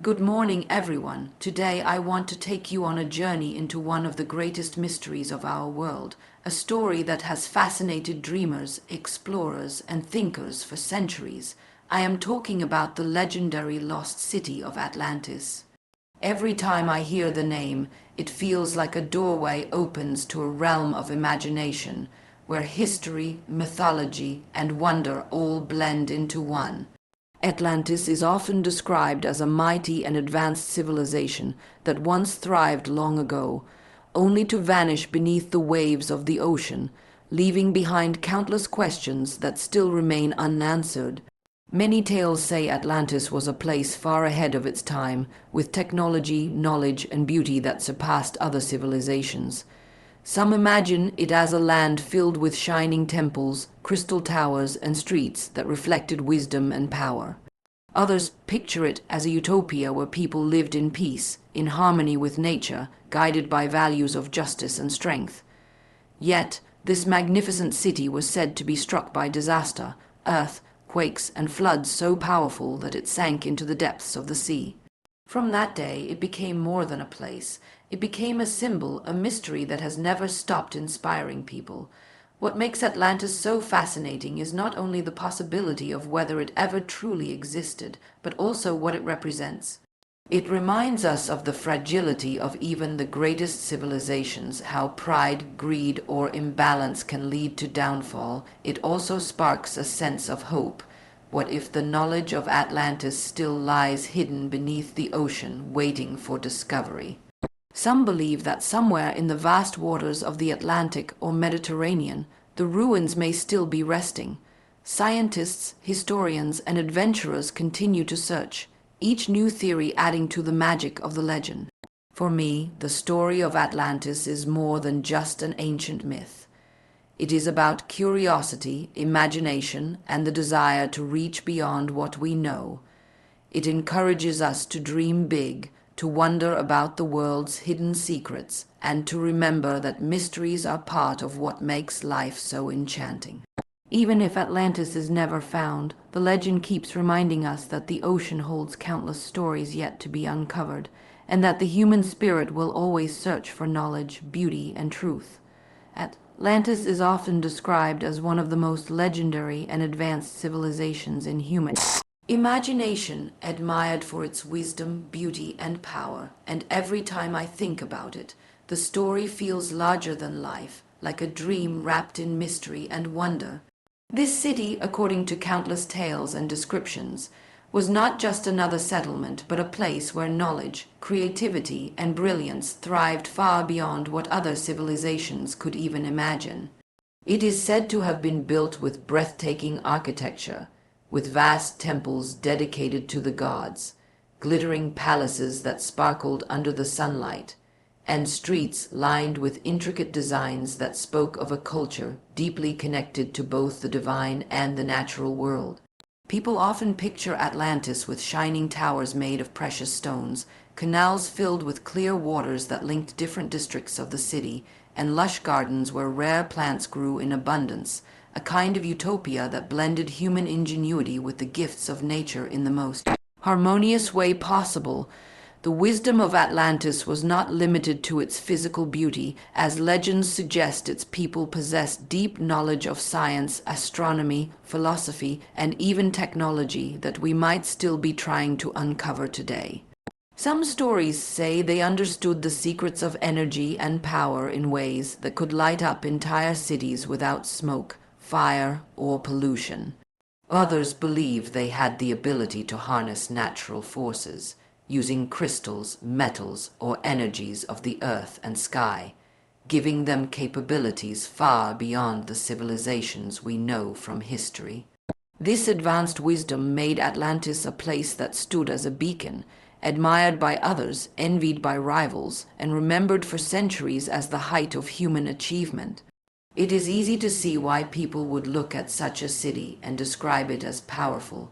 Good morning, everyone. Today I want to take you on a journey into one of the greatest mysteries of our world, a story that has fascinated dreamers, explorers, and thinkers for centuries. I am talking about the legendary lost city of Atlantis. Every time I hear the name, it feels like a doorway opens to a realm of imagination, where history, mythology, and wonder all blend into one. Atlantis is often described as a mighty and advanced civilization that once thrived long ago, only to vanish beneath the waves of the ocean, leaving behind countless questions that still remain unanswered. Many tales say Atlantis was a place far ahead of its time, with technology, knowledge, and beauty that surpassed other civilizations. Some imagine it as a land filled with shining temples, crystal towers, and streets that reflected wisdom and power. Others picture it as a utopia where people lived in peace, in harmony with nature, guided by values of justice and strength. Yet, this magnificent city was said to be struck by disaster, earthquakes, and floods so powerful that it sank into the depths of the sea. From that day, it became more than a place. It became a symbol, a mystery that has never stopped inspiring people. What makes Atlantis so fascinating is not only the possibility of whether it ever truly existed, but also what it represents. It reminds us of the fragility of even the greatest civilizations, how pride, greed, or imbalance can lead to downfall. It also sparks a sense of hope. What if the knowledge of Atlantis still lies hidden beneath the ocean, waiting for discovery? Some believe that somewhere in the vast waters of the Atlantic or Mediterranean, the ruins may still be resting. Scientists, historians, and adventurers continue to search, each new theory adding to the magic of the legend. For me, the story of Atlantis is more than just an ancient myth. It is about curiosity, imagination, and the desire to reach beyond what we know. It encourages us to dream big, to wonder about the world's hidden secrets, and to remember that mysteries are part of what makes life so enchanting. Even if Atlantis is never found, the legend keeps reminding us that the ocean holds countless stories yet to be uncovered, and that the human spirit will always search for knowledge, beauty, and truth. Atlantis is often described as one of the most legendary and advanced civilizations in human imagination, admired for its wisdom, beauty, and power, and every time I think about it, the story feels larger than life, like a dream wrapped in mystery and wonder. This city, according to countless tales and descriptions, was not just another settlement, but a place where knowledge, creativity, and brilliance thrived far beyond what other civilizations could even imagine. It is said to have been built with breathtaking architecture, with vast temples dedicated to the gods, glittering palaces that sparkled under the sunlight, and streets lined with intricate designs that spoke of a culture deeply connected to both the divine and the natural world. People often picture Atlantis with shining towers made of precious stones, canals filled with clear waters that linked different districts of the city, and lush gardens where rare plants grew in abundance, a kind of utopia that blended human ingenuity with the gifts of nature in the most harmonious way possible. The wisdom of Atlantis was not limited to its physical beauty, as legends suggest its people possessed deep knowledge of science, astronomy, philosophy, and even technology that we might still be trying to uncover today. Some stories say they understood the secrets of energy and power in ways that could light up entire cities without smoke, fire, or pollution. Others believe they had the ability to harness natural forces, using crystals, metals, or energies of the earth and sky, giving them capabilities far beyond the civilizations we know from history. This advanced wisdom made Atlantis a place that stood as a beacon, admired by others, envied by rivals, and remembered for centuries as the height of human achievement. It is easy to see why people would look at such a city and describe it as powerful,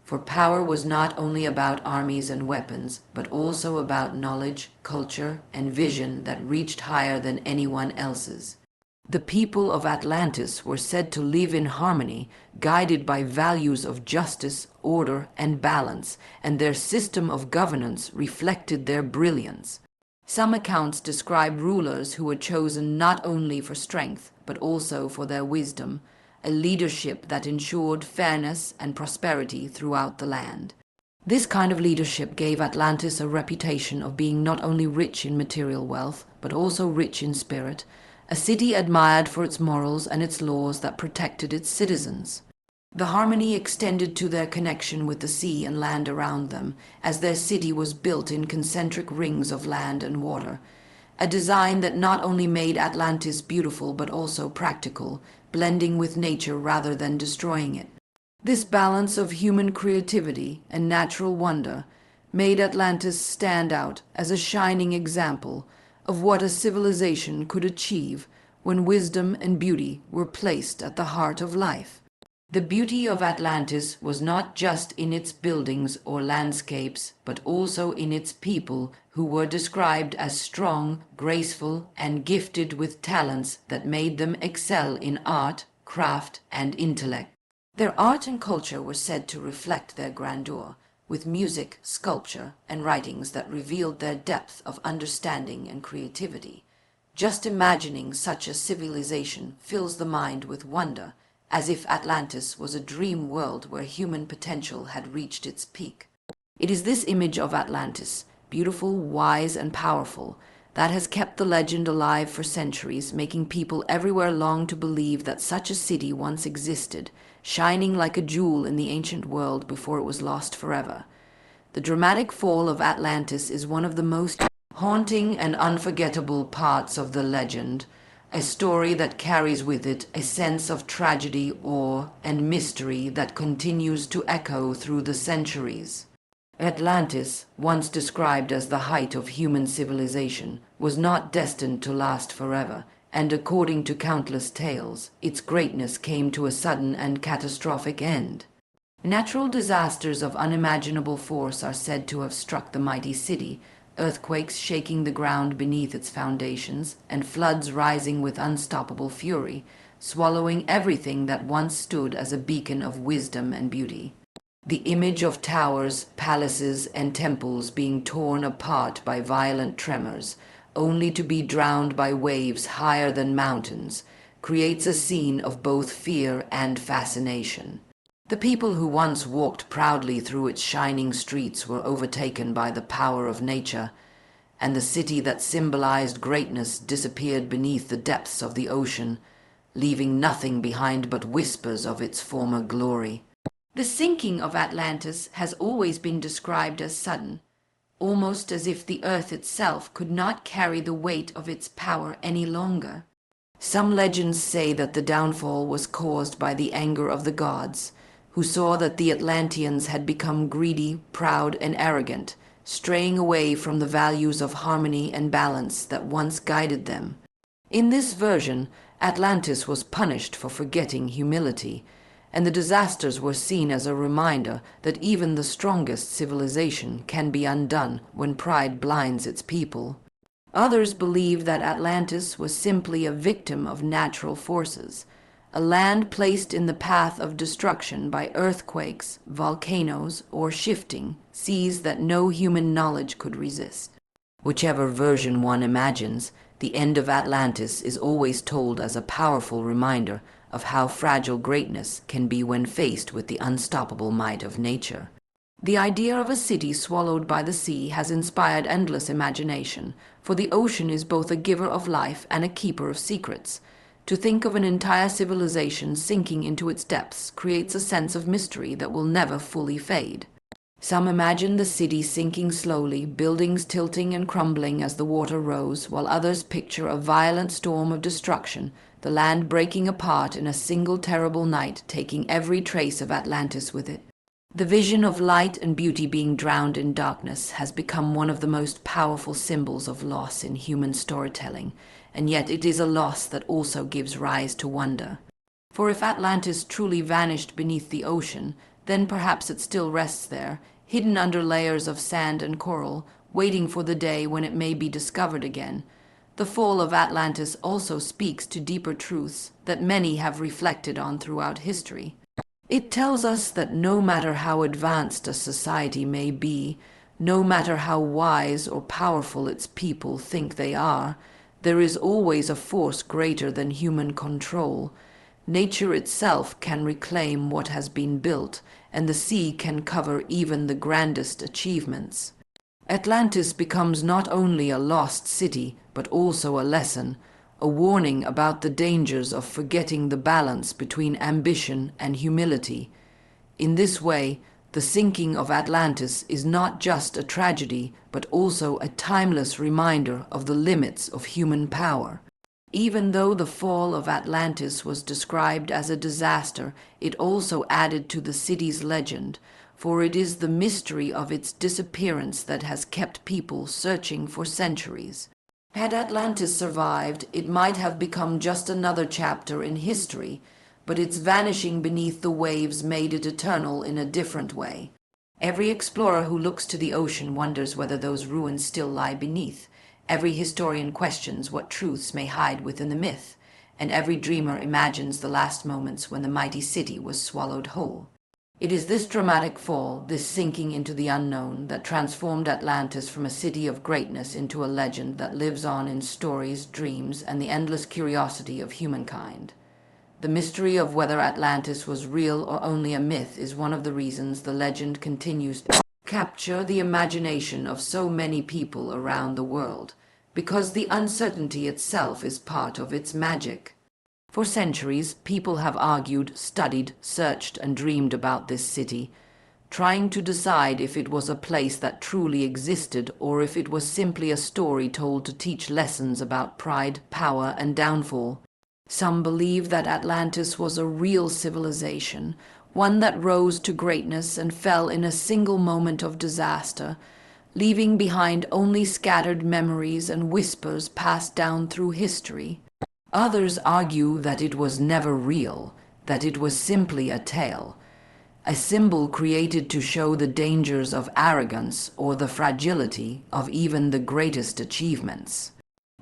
for power was not only about armies and weapons, but also about knowledge, culture, and vision that reached higher than anyone else's. The people of Atlantis were said to live in harmony, guided by values of justice, order, and balance, and their system of governance reflected their brilliance. Some accounts describe rulers who were chosen not only for strength, but also for their wisdom, a leadership that ensured fairness and prosperity throughout the land. This kind of leadership gave Atlantis a reputation of being not only rich in material wealth, but also rich in spirit, a city admired for its morals and its laws that protected its citizens. The harmony extended to their connection with the sea and land around them, as their city was built in concentric rings of land and water, a design that not only made Atlantis beautiful but also practical, blending with nature rather than destroying it. This balance of human creativity and natural wonder made Atlantis stand out as a shining example of what a civilization could achieve when wisdom and beauty were placed at the heart of life. The beauty of Atlantis was not just in its buildings or landscapes, but also in its people, who were described as strong, graceful, and gifted with talents that made them excel in art, craft, and intellect. Their art and culture were said to reflect their grandeur, with music, sculpture, and writings that revealed their depth of understanding and creativity. Just imagining such a civilization fills the mind with wonder, as if Atlantis was a dream world where human potential had reached its peak. It is this image of Atlantis, beautiful, wise, and powerful, that has kept the legend alive for centuries, making people everywhere long to believe that such a city once existed, shining like a jewel in the ancient world before it was lost forever. The dramatic fall of Atlantis is one of the most haunting and unforgettable parts of the legend, a story that carries with it a sense of tragedy, awe, and mystery that continues to echo through the centuries. Atlantis, once described as the height of human civilization, was not destined to last forever, and according to countless tales, its greatness came to a sudden and catastrophic end. Natural disasters of unimaginable force are said to have struck the mighty city, earthquakes shaking the ground beneath its foundations, and floods rising with unstoppable fury, swallowing everything that once stood as a beacon of wisdom and beauty. The image of towers, palaces, and temples being torn apart by violent tremors, only to be drowned by waves higher than mountains, creates a scene of both fear and fascination. The people who once walked proudly through its shining streets were overtaken by the power of nature, and the city that symbolized greatness disappeared beneath the depths of the ocean, leaving nothing behind but whispers of its former glory. The sinking of Atlantis has always been described as sudden, almost as if the earth itself could not carry the weight of its power any longer. Some legends say that the downfall was caused by the anger of the gods, who saw that the Atlanteans had become greedy, proud, and arrogant, straying away from the values of harmony and balance that once guided them. In this version, Atlantis was punished for forgetting humility, and the disasters were seen as a reminder that even the strongest civilization can be undone when pride blinds its people. Others believe that Atlantis was simply a victim of natural forces, a land placed in the path of destruction by earthquakes, volcanoes, or shifting seas that no human knowledge could resist. Whichever version one imagines, the end of Atlantis is always told as a powerful reminder of how fragile greatness can be when faced with the unstoppable might of nature. The idea of a city swallowed by the sea has inspired endless imagination, for the ocean is both a giver of life and a keeper of secrets. To think of an entire civilization sinking into its depths creates a sense of mystery that will never fully fade. Some imagine the city sinking slowly, buildings tilting and crumbling as the water rose, while others picture a violent storm of destruction, the land breaking apart in a single terrible night, taking every trace of Atlantis with it. The vision of light and beauty being drowned in darkness has become one of the most powerful symbols of loss in human storytelling, and yet it is a loss that also gives rise to wonder. For if Atlantis truly vanished beneath the ocean, then perhaps it still rests there, hidden under layers of sand and coral, waiting for the day when it may be discovered again. The fall of Atlantis also speaks to deeper truths that many have reflected on throughout history. It tells us that no matter how advanced a society may be, no matter how wise or powerful its people think they are, there is always a force greater than human control. Nature itself can reclaim what has been built, and the sea can cover even the grandest achievements. Atlantis becomes not only a lost city, but also a lesson, a warning about the dangers of forgetting the balance between ambition and humility. In this way, the sinking of Atlantis is not just a tragedy, but also a timeless reminder of the limits of human power. Even though the fall of Atlantis was described as a disaster, it also added to the city's legend, for it is the mystery of its disappearance that has kept people searching for centuries. Had Atlantis survived, it might have become just another chapter in history, but its vanishing beneath the waves made it eternal in a different way. Every explorer who looks to the ocean wonders whether those ruins still lie beneath. Every historian questions what truths may hide within the myth, and every dreamer imagines the last moments when the mighty city was swallowed whole. It is this dramatic fall, this sinking into the unknown, that transformed Atlantis from a city of greatness into a legend that lives on in stories, dreams, and the endless curiosity of humankind. The mystery of whether Atlantis was real or only a myth is one of the reasons the legend continues to capture the imagination of so many people around the world, because the uncertainty itself is part of its magic. For centuries, people have argued, studied, searched, and dreamed about this city, trying to decide if it was a place that truly existed or if it was simply a story told to teach lessons about pride, power, and downfall. Some believe that Atlantis was a real civilization, one that rose to greatness and fell in a single moment of disaster, leaving behind only scattered memories and whispers passed down through history. Others argue that it was never real, that it was simply a tale, a symbol created to show the dangers of arrogance or the fragility of even the greatest achievements.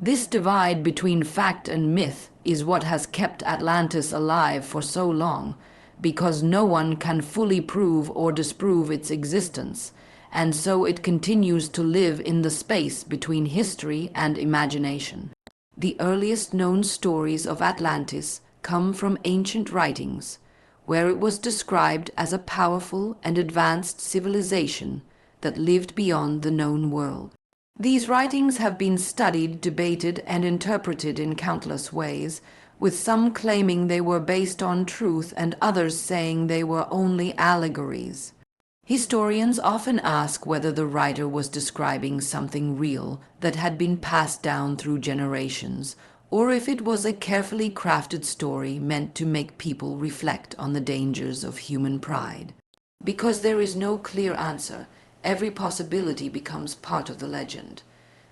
This divide between fact and myth is what has kept Atlantis alive for so long, because no one can fully prove or disprove its existence, and so it continues to live in the space between history and imagination. The earliest known stories of Atlantis come from ancient writings, where it was described as a powerful and advanced civilization that lived beyond the known world. These writings have been studied, debated, and interpreted in countless ways, with some claiming they were based on truth and others saying they were only allegories. Historians often ask whether the writer was describing something real that had been passed down through generations, or if it was a carefully crafted story meant to make people reflect on the dangers of human pride. Because there is no clear answer, every possibility becomes part of the legend.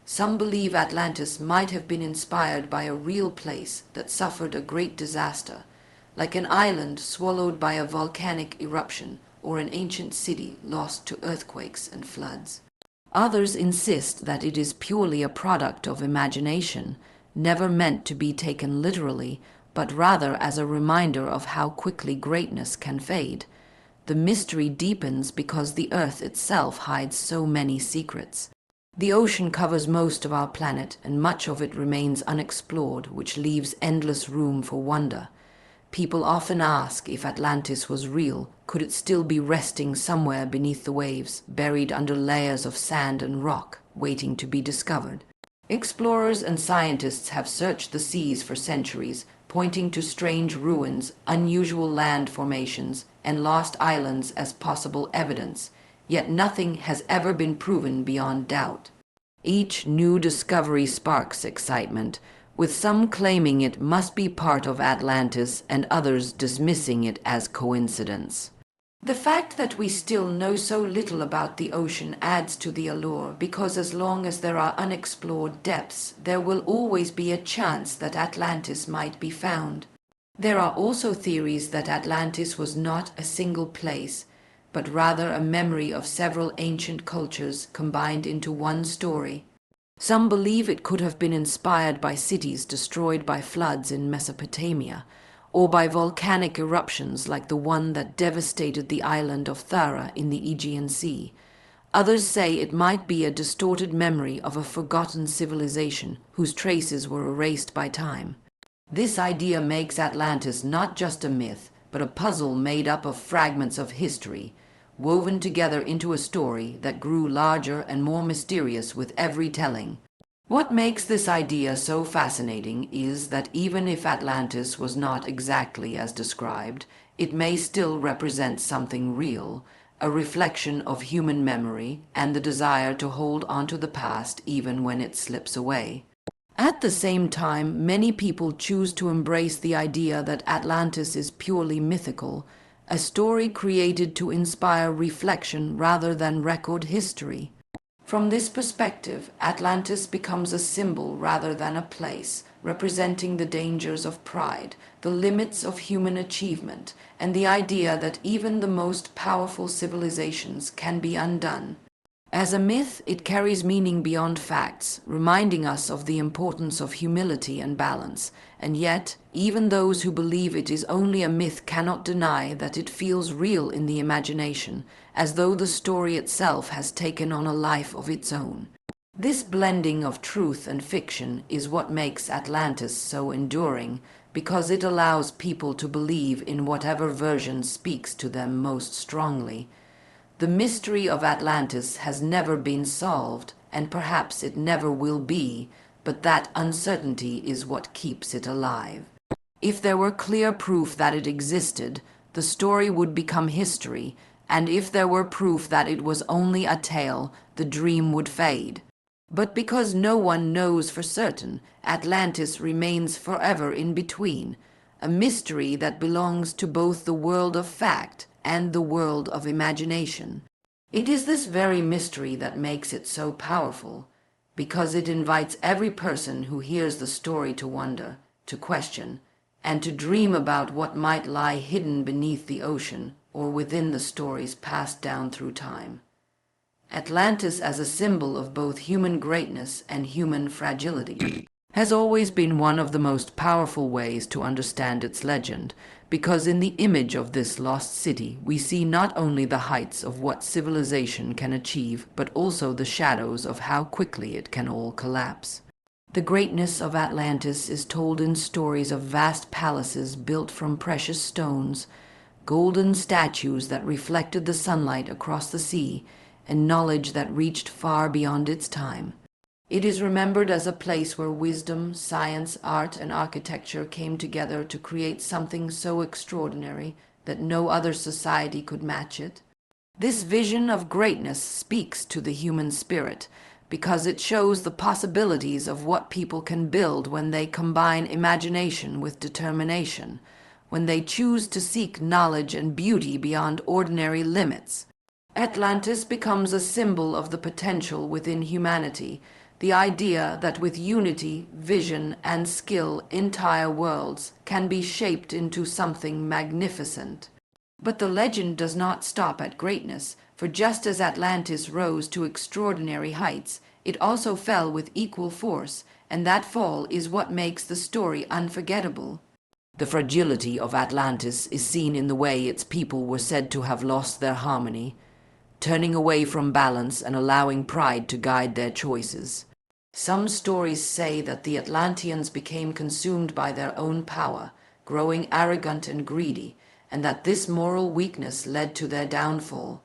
Some believe Atlantis might have been inspired by a real place that suffered a great disaster, like an island swallowed by a volcanic eruption, or an ancient city lost to earthquakes and floods. Others insist that it is purely a product of imagination, never meant to be taken literally, but rather as a reminder of how quickly greatness can fade. The mystery deepens because the Earth itself hides so many secrets. The ocean covers most of our planet, and much of it remains unexplored, which leaves endless room for wonder. People often ask if Atlantis was real. Could it still be resting somewhere beneath the waves, buried under layers of sand and rock, waiting to be discovered? Explorers and scientists have searched the seas for centuries, pointing to strange ruins, unusual land formations, and lost islands as possible evidence, yet nothing has ever been proven beyond doubt. Each new discovery sparks excitement, with some claiming it must be part of Atlantis and others dismissing it as coincidence. The fact that we still know so little about the ocean adds to the allure, because as long as there are unexplored depths, there will always be a chance that Atlantis might be found. There are also theories that Atlantis was not a single place, but rather a memory of several ancient cultures combined into one story. Some believe it could have been inspired by cities destroyed by floods in Mesopotamia, or by volcanic eruptions like the one that devastated the island of Thara in the Aegean Sea. Others say it might be a distorted memory of a forgotten civilization whose traces were erased by time. This idea makes Atlantis not just a myth, but a puzzle made up of fragments of history, woven together into a story that grew larger and more mysterious with every telling. What makes this idea so fascinating is that even if Atlantis was not exactly as described, it may still represent something real, a reflection of human memory and the desire to hold onto the past even when it slips away. At the same time, many people choose to embrace the idea that Atlantis is purely mythical, a story created to inspire reflection rather than record history. From this perspective, Atlantis becomes a symbol rather than a place, representing the dangers of pride, the limits of human achievement, and the idea that even the most powerful civilizations can be undone. As a myth, it carries meaning beyond facts, reminding us of the importance of humility and balance. And yet, even those who believe it is only a myth cannot deny that it feels real in the imagination, as though the story itself has taken on a life of its own. This blending of truth and fiction is what makes Atlantis so enduring, because it allows people to believe in whatever version speaks to them most strongly. The mystery of Atlantis has never been solved, and perhaps it never will be, but that uncertainty is what keeps it alive. If there were clear proof that it existed, the story would become history, and if there were proof that it was only a tale, the dream would fade. But because no one knows for certain, Atlantis remains forever in between, a mystery that belongs to both the world of fact and the world of imagination. It is this very mystery that makes it so powerful, because it invites every person who hears the story to wonder, to question, and to dream about what might lie hidden beneath the ocean or within the stories passed down through time. Atlantis, as a symbol of both human greatness and human fragility, has always been one of the most powerful ways to understand its legend, because in the image of this lost city we see not only the heights of what civilization can achieve, but also the shadows of how quickly it can all collapse. The greatness of Atlantis is told in stories of vast palaces built from precious stones, golden statues that reflected the sunlight across the sea, and knowledge that reached far beyond its time. It is remembered as a place where wisdom, science, art, and architecture came together to create something so extraordinary that no other society could match it. This vision of greatness speaks to the human spirit, because it shows the possibilities of what people can build when they combine imagination with determination, when they choose to seek knowledge and beauty beyond ordinary limits. Atlantis becomes a symbol of the potential within humanity, the idea that with unity, vision, and skill, entire worlds can be shaped into something magnificent. But the legend does not stop at greatness, for just as Atlantis rose to extraordinary heights, it also fell with equal force, and that fall is what makes the story unforgettable. The fragility of Atlantis is seen in the way its people were said to have lost their harmony, turning away from balance and allowing pride to guide their choices. Some stories say that the Atlanteans became consumed by their own power, growing arrogant and greedy, and that this moral weakness led to their downfall.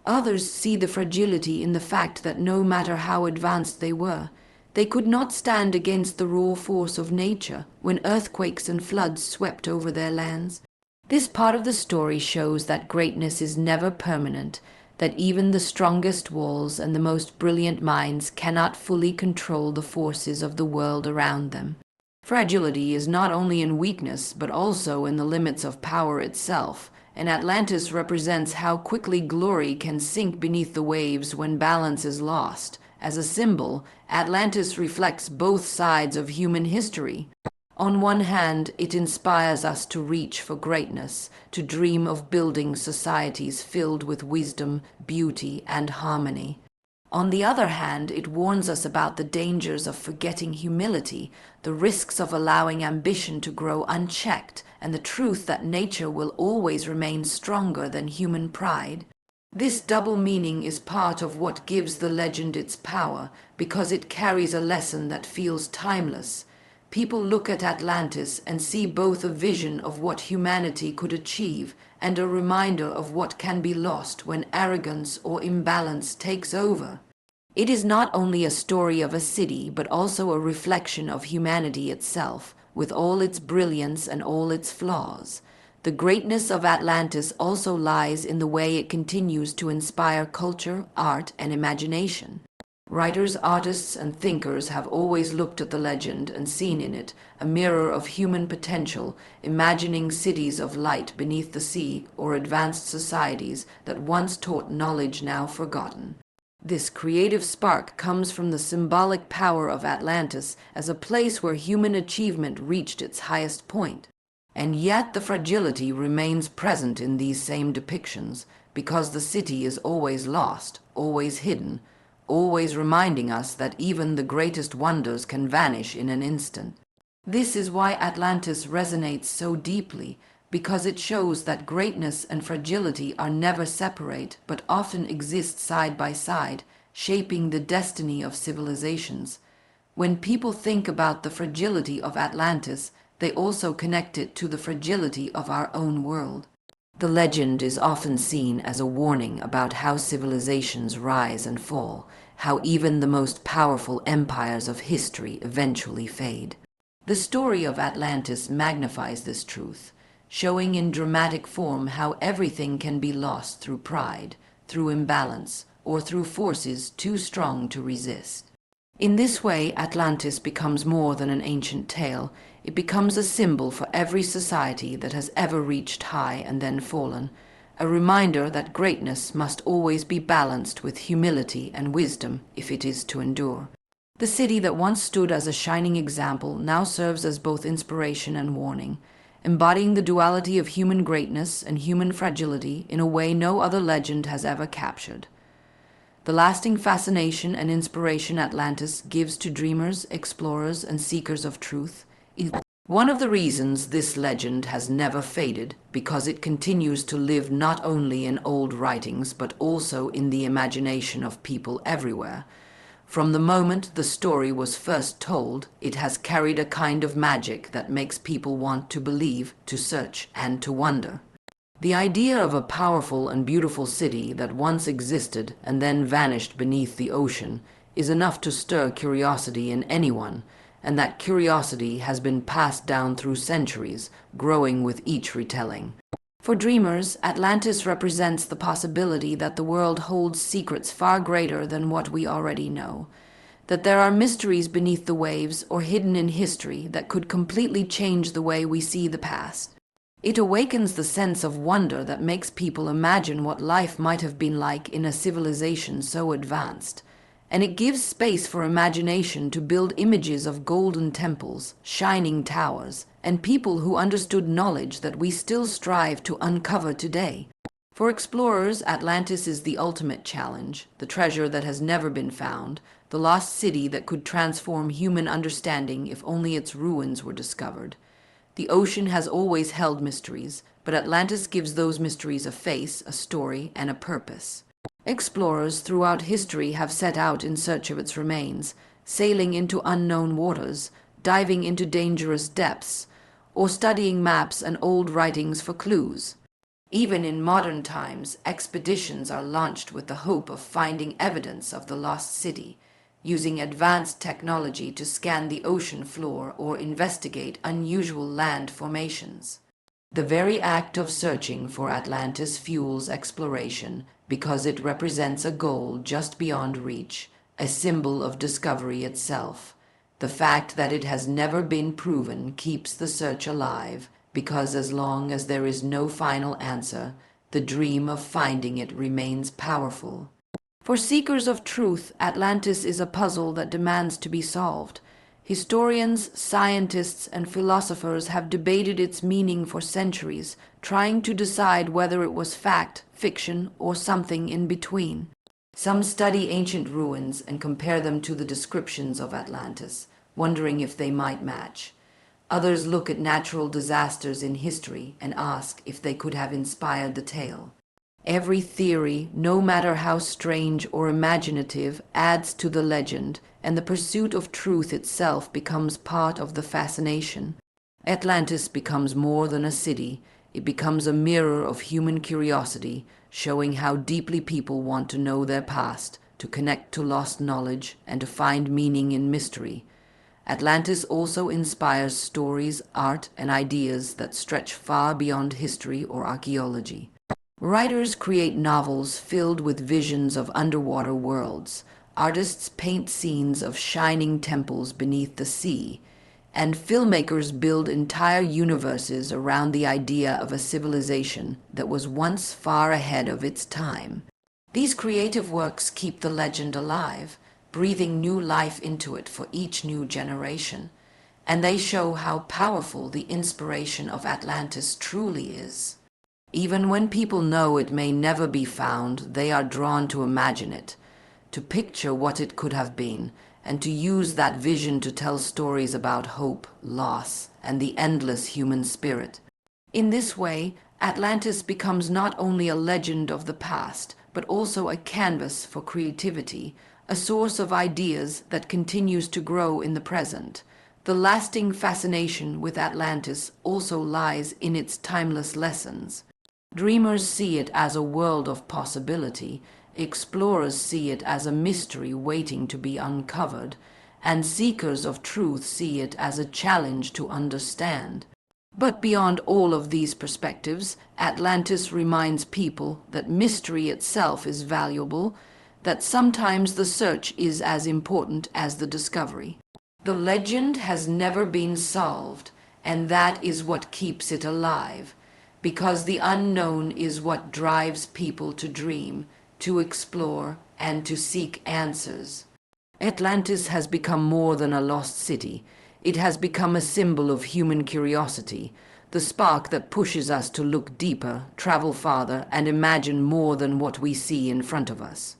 Others see the fragility in the fact that no matter how advanced they were, they could not stand against the raw force of nature when earthquakes and floods swept over their lands. This part of the story shows that greatness is never permanent, that even the strongest walls and the most brilliant minds cannot fully control the forces of the world around them. Fragility is not only in weakness, but also in the limits of power itself, and Atlantis represents how quickly glory can sink beneath the waves when balance is lost. As a symbol, Atlantis reflects both sides of human history. On one hand, it inspires us to reach for greatness, to dream of building societies filled with wisdom, beauty, and harmony. On the other hand, it warns us about the dangers of forgetting humility, the risks of allowing ambition to grow unchecked, and the truth that nature will always remain stronger than human pride. This double meaning is part of what gives the legend its power, because it carries a lesson that feels timeless. People look at Atlantis and see both a vision of what humanity could achieve and a reminder of what can be lost when arrogance or imbalance takes over. It is not only a story of a city, but also a reflection of humanity itself, with all its brilliance and all its flaws. The greatness of Atlantis also lies in the way it continues to inspire culture, art, and imagination. Writers, artists, and thinkers have always looked at the legend and seen in it a mirror of human potential, imagining cities of light beneath the sea or advanced societies that once taught knowledge now forgotten. This creative spark comes from the symbolic power of Atlantis as a place where human achievement reached its highest point. And yet the fragility remains present in these same depictions, because the city is always lost, always hidden, always reminding us that even the greatest wonders can vanish in an instant. This is why Atlantis resonates so deeply, because it shows that greatness and fragility are never separate, but often exist side by side, shaping the destiny of civilizations. When people think about the fragility of Atlantis, they also connect it to the fragility of our own world. The legend is often seen as a warning about how civilizations rise and fall, how even the most powerful empires of history eventually fade. The story of Atlantis magnifies this truth, showing in dramatic form how everything can be lost through pride, through imbalance, or through forces too strong to resist. In this way, Atlantis becomes more than an ancient tale. It becomes a symbol for every society that has ever reached high and then fallen, a reminder that greatness must always be balanced with humility and wisdom if it is to endure. The city that once stood as a shining example now serves as both inspiration and warning, embodying the duality of human greatness and human fragility in a way no other legend has ever captured. The lasting fascination and inspiration Atlantis gives to dreamers, explorers, and seekers of truth is one of the reasons this legend has never faded, because it continues to live not only in old writings but also in the imagination of people everywhere. From the moment the story was first told, it has carried a kind of magic that makes people want to believe, to search, and to wonder. The idea of a powerful and beautiful city that once existed and then vanished beneath the ocean is enough to stir curiosity in anyone, and that curiosity has been passed down through centuries, growing with each retelling. For dreamers, Atlantis represents the possibility that the world holds secrets far greater than what we already know, that there are mysteries beneath the waves or hidden in history that could completely change the way we see the past. It awakens the sense of wonder that makes people imagine what life might have been like in a civilization so advanced, and it gives space for imagination to build images of golden temples, shining towers, and people who understood knowledge that we still strive to uncover today. For explorers, Atlantis is the ultimate challenge, the treasure that has never been found, the lost city that could transform human understanding if only its ruins were discovered. The ocean has always held mysteries, but Atlantis gives those mysteries a face, a story, and a purpose. Explorers throughout history have set out in search of its remains, sailing into unknown waters, diving into dangerous depths, or studying maps and old writings for clues. Even in modern times, expeditions are launched with the hope of finding evidence of the lost city, using advanced technology to scan the ocean floor or investigate unusual land formations. The very act of searching for Atlantis fuels exploration because it represents a goal just beyond reach, a symbol of discovery itself. The fact that it has never been proven keeps the search alive, because as long as there is no final answer, the dream of finding it remains powerful. For seekers of truth, Atlantis is a puzzle that demands to be solved. Historians, scientists, and philosophers have debated its meaning for centuries, trying to decide whether it was fact, fiction, or something in between. Some study ancient ruins and compare them to the descriptions of Atlantis, wondering if they might match. Others look at natural disasters in history and ask if they could have inspired the tale. Every theory, no matter how strange or imaginative, adds to the legend, and the pursuit of truth itself becomes part of the fascination. Atlantis becomes more than a city. It becomes a mirror of human curiosity, showing how deeply people want to know their past, to connect to lost knowledge, and to find meaning in mystery. Atlantis also inspires stories, art, and ideas that stretch far beyond history or archaeology. Writers create novels filled with visions of underwater worlds. Artists paint scenes of shining temples beneath the sea. And filmmakers build entire universes around the idea of a civilization that was once far ahead of its time. These creative works keep the legend alive, breathing new life into it for each new generation. And they show how powerful the inspiration of Atlantis truly is. Even when people know it may never be found, they are drawn to imagine it, to picture what it could have been, and to use that vision to tell stories about hope, loss, and the endless human spirit. In this way, Atlantis becomes not only a legend of the past, but also a canvas for creativity, a source of ideas that continues to grow in the present. The lasting fascination with Atlantis also lies in its timeless lessons. Dreamers see it as a world of possibility, explorers see it as a mystery waiting to be uncovered, and seekers of truth see it as a challenge to understand. But beyond all of these perspectives, Atlantis reminds people that mystery itself is valuable, that sometimes the search is as important as the discovery. The legend has never been solved, and that is what keeps it alive. Because the unknown is what drives people to dream, to explore, and to seek answers. Atlantis has become more than a lost city. It has become a symbol of human curiosity, the spark that pushes us to look deeper, travel farther, and imagine more than what we see in front of us.